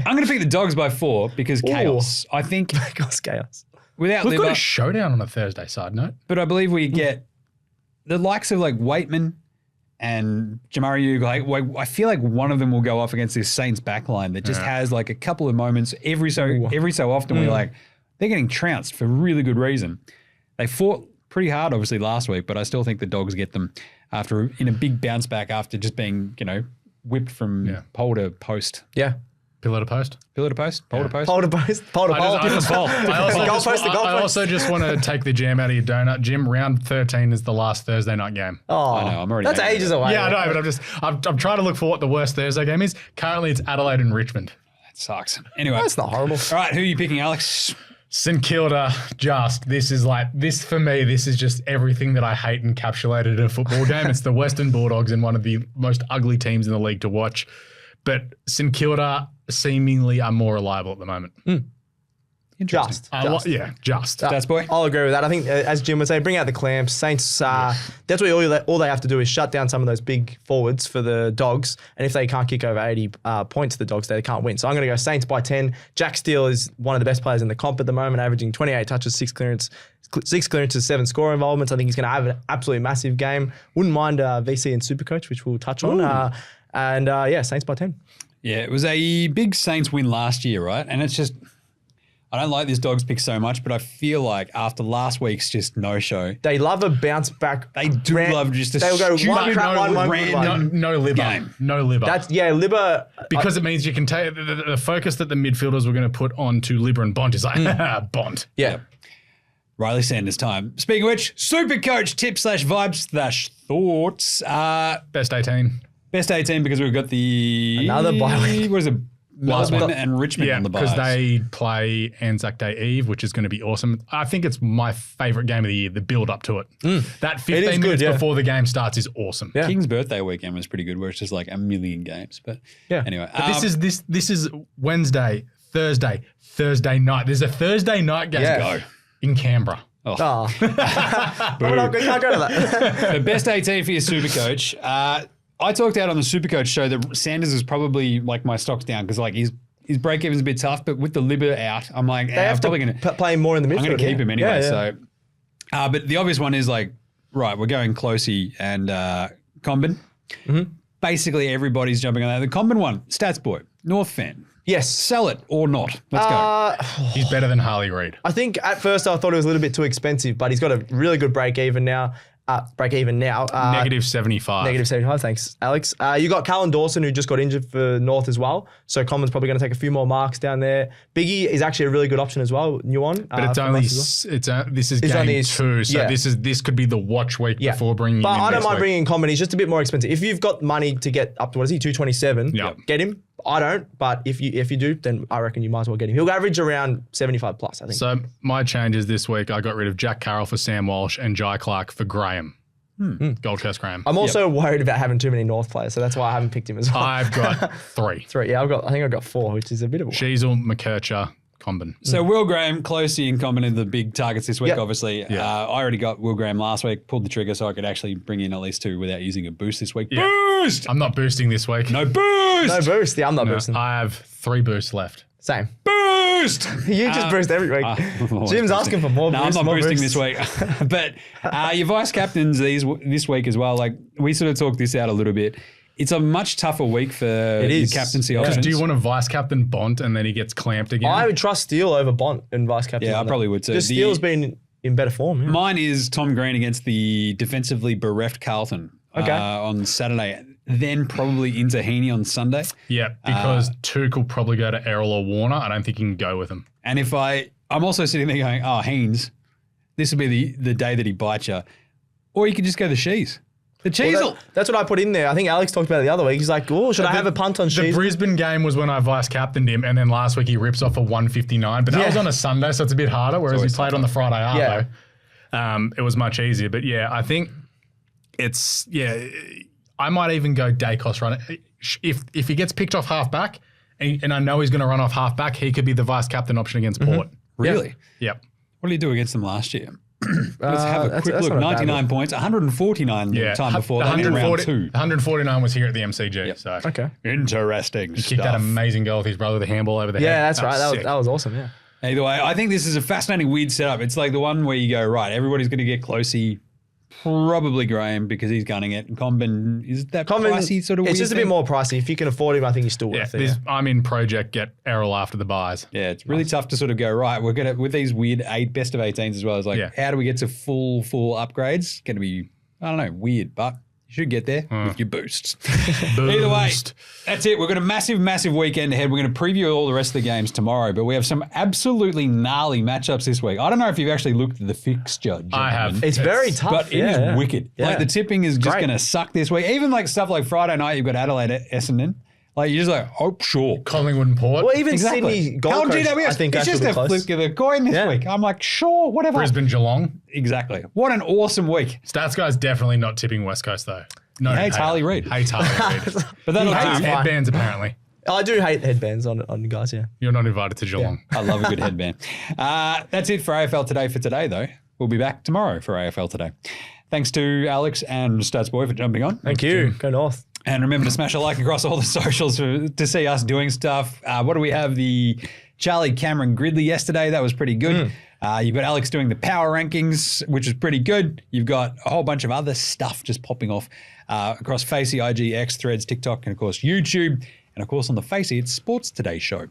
A: I'm going to pick the Dogs by 4 because chaos. I think
C: God's chaos.
A: without
B: We've got
A: Libba,
B: a showdown on a Thursday, side note.
A: but I believe we get the likes of like Waitman and Jamari Ugle. I feel like one of them will go off against this Saints backline that just has like a couple of moments every so often. We're like, they're getting trounced for really good reason. They fought pretty hard, obviously, last week, but I still think the Dogs get them in a big bounce back after just being, whipped from pole to post.
C: Yeah.
B: Pillar to post.
A: Pillar to post? Pole to post?
C: Pole to post. Pole to pole.
B: I also just want to take the jam out of your donut. Jim, round 13 is the last Thursday night game.
C: Oh,
A: I know, I'm already
C: that's
A: angry
C: ages
A: at
C: away.
B: Yeah, I know, but I'm trying to look for what the worst Thursday game is. Currently, it's Adelaide and Richmond.
A: That sucks. Anyway.
C: That's not horrible.
A: All right, who are you picking, Alex?
B: St Kilda, this for me, this is just everything that I hate encapsulated in a football game. It's the Western Bulldogs and one of the most ugly teams in the league to watch. But St Kilda seemingly are more reliable at the moment.
C: Just.
A: That's boy.
C: I'll agree with that. I think, as Jim would say, bring out the clamps. Saints, that's what all they have to do is shut down some of those big forwards for the Dogs. And if they can't kick over 80 points to the Dogs, they can't win. So I'm going to go Saints by 10. Jack Steele is one of the best players in the comp at the moment, averaging 28 touches, 6 clearances, 7 score involvements. I think he's going to have an absolutely massive game. Wouldn't mind VC and Supercoach, which we'll touch on. Saints by 10.
A: Yeah, it was a big Saints win last year, right? And it's just, I don't like this Dogs pick so much, but I feel like after last week's just no-show,
C: They love a bounce back.
A: they do love just a
C: They'll go one crap, one good
A: random
C: one.
B: No liver.
A: game.
B: No liver.
C: Libba.
B: Because it means you can take the focus that the midfielders were going to put on to Libba and Bont is like, Bont.
C: Yeah.
A: Riley Sanders time. Speaking of which, SuperCoach tips/vibes/thoughts.
B: Best 18.
A: Best 18 because we've got
C: Another bye week.
A: What is it? Melbourne
C: one.
A: and Richmond
B: Yeah,
A: on the buys.
B: because they play Anzac Day Eve, which is going to be awesome. I think it's my favourite game of the year, the build up to it. That 15 minutes before the game starts is awesome.
C: Yeah.
A: King's birthday weekend was pretty good, where it's just like a million games. But anyway.
B: But this is Wednesday, Thursday night. There's a Thursday night game in Canberra.
C: Oh. Can't go to that.
A: The best 18 for your SuperCoach. I talked out on the SuperCoach show that Sanders is probably like my stocks down because like his break-even's a bit tough, but with the Libba out, I'm like,
C: They have
A: I'm probably
C: to
A: going to
C: play more in the midfield.
A: I'm going to keep him anyway.
C: Yeah.
A: So, but the obvious one is like, right, we're going Closey and Comben. Basically, everybody's jumping on that. The Comben one, stats boy. North fan.
C: Yes.
A: Sell it or not. Let's go.
B: He's better than Harley Reid.
C: I think at first I thought it was a little bit too expensive, but he's got a really good break even now.
B: Negative 75.
C: Negative 75. Thanks, Alex. You got Callan Dawson, who just got injured for North as well. So Common's probably going to take a few more marks down there. Biggie is actually a really good option as well. New one,
B: but it's only this is game 2, so this could be the watch week before bringing him in.
C: But I don't mind
B: week.
C: bringing in Common. He's just a bit more expensive. If you've got money to get up to 227, get him. I don't, but if you do, then I reckon you might as well get him. He'll average around 75 plus, I think.
B: So my changes this week, I got rid of Jack Carroll for Sam Walsh and Jai Clark for Graham. Gold Coast Graham.
C: I'm also worried about having too many North players, so that's why I haven't picked him as well.
B: I've got 3.
C: 3, yeah. I think I've got 4, which is a bit of a
B: Sheasel, McKercher, Comben.
A: So Will Graham, Closey and Comben are the big targets this week, obviously.
B: Yeah.
A: I already got Will Graham last week, pulled the trigger so I could actually bring in at least 2 without using a boost this week.
B: Yeah.
A: Boost!
B: I'm not boosting this week.
A: No boost!
C: No boost. Yeah, I'm not boosting.
B: I have 3 boosts left.
C: Same.
A: Boost!
C: You just boost every week. Jim's asking for more boosts.
A: No, I'm not boosting
C: boosts.
A: this week. But your vice captains this week as well, like we sort of talked this out a little bit. It's a much tougher week for your captaincy options.
B: Do you want a vice captain Bont and then he gets clamped again?
C: I would trust Steele over Bont and vice captain.
A: Yeah, I probably would too.
C: Just Steele's been in better form. Yeah.
A: Mine is Tom Green against the defensively bereft Carlton on Saturday. Then probably into Heaney on Sunday.
B: Yeah, because Tuke will probably go to Errol or Warner. I don't think he can go with him.
A: And if I'm also sitting there going, Haynes, this will be the day that he bites you. Or you could just go the Shees. The Cheesel.
C: Well, that's what I put in there. I think Alex talked about it the other week. He's like, should I have a punt on Shees?
B: The Brisbane game was when I vice-captained him, and then last week he rips off a 159. But that was on a Sunday, so it's a bit harder, whereas he played on the Friday arvo. It was much easier. But yeah, I think I might even go Dacos run. If he gets picked off half-back, and I know he's going to run off half-back, he could be the vice-captain option against Port.
A: Really?
B: Yep.
A: What did he do against them last year? Let's have a quick look. 99 points, 149 the time before that in round 2.
B: 149 was here at the MCG.
A: Yep.
B: So
C: okay,
A: interesting.
B: He kicked that amazing goal with his brother with the handball over the head.
C: Yeah, that's right. That was awesome. Yeah.
A: Either way, I think this is a fascinating, weird setup. It's like the one where you go, right, everybody's going to get Closey, probably Graham because he's gunning it. And Comben, is that pricey sort of weird?
C: It's just a bit more pricey. If you can afford him, I think he's still worth it.
B: I'm in project get Errol after the buys.
A: Yeah, it's really tough to sort of go, right, we're going to, with these weird best of 18s as well, it's like, how do we get to full upgrades? Going to be, I don't know, weird, but you should get there with your boosts. Either way, that's it. We've got a massive weekend ahead. We're going to preview all the rest of the games tomorrow, but we have some absolutely gnarly matchups this week. I don't know if you've actually looked at the fixture, gentlemen.
B: I have.
C: It's very tough.
A: But it is wicked.
C: Yeah.
A: Like the tipping is just going to suck this week. Even like stuff like Friday night, you've got Adelaide, Essendon. Like you're just like, oh, sure.
B: Collingwood and Port.
C: Well, even Sydney, Gold Coast, I think
A: it's just a flip of the coin this week. I'm like, sure, whatever.
B: Brisbane, Geelong.
A: Exactly. What an awesome week.
B: Stats guy's definitely not tipping West Coast though. No,
A: he hates Harley Reid.
B: Hates Harley Reid.
A: But that'll
B: he hates
A: do.
B: headbands apparently.
C: I do hate headbands on guys, yeah.
B: You're not invited to Geelong.
A: I love a good headband. That's it for AFL Today for today, though. We'll be back tomorrow for AFL Today. Thanks to Alex and Stats Boy for jumping on.
C: Thank you. Go North.
A: And remember to smash a like across all the socials to see us doing stuff. What do we have? The Charlie Cameron Gridley yesterday. That was pretty good. You've got Alex doing the power rankings, which is pretty good. You've got a whole bunch of other stuff just popping off across Facey, IG, X, Threads, TikTok, and of course YouTube. And of course on the Facey, it's Sports Today Show.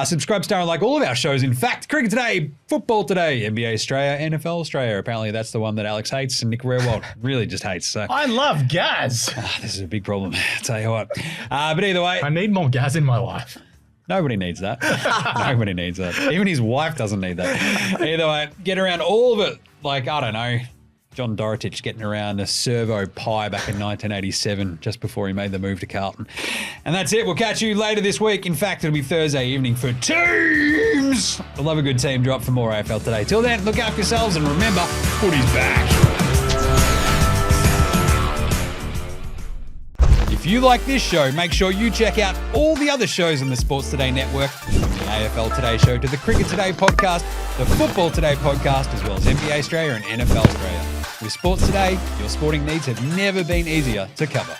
A: Subscribe, star, and like all of our shows. In fact, Cricket Today, Football Today, NBA Australia, NFL Australia. Apparently that's the one that Alex hates and Nick Rewald really just hates. So
B: I love Gaz.
A: this is a big problem, I'll tell you what. But either way.
B: I need more Gaz in my life.
A: Nobody needs that. Nobody needs that. Even his wife doesn't need that. Either way, get around all of it. Like, I don't know, John Dorotich getting around a servo pie back in 1987, just before he made the move to Carlton. And that's it. We'll catch you later this week. In fact, it'll be Thursday evening for Teams. We'll have a good team drop for more AFL Today. Till then, look after yourselves and remember, footy's back. If you like this show, make sure you check out all the other shows on the Sports Today network, from the AFL Today Show to the Cricket Today podcast, the Football Today podcast, as well as NBA Australia and NFL Australia. With Sports Today, your sporting needs have never been easier to cover.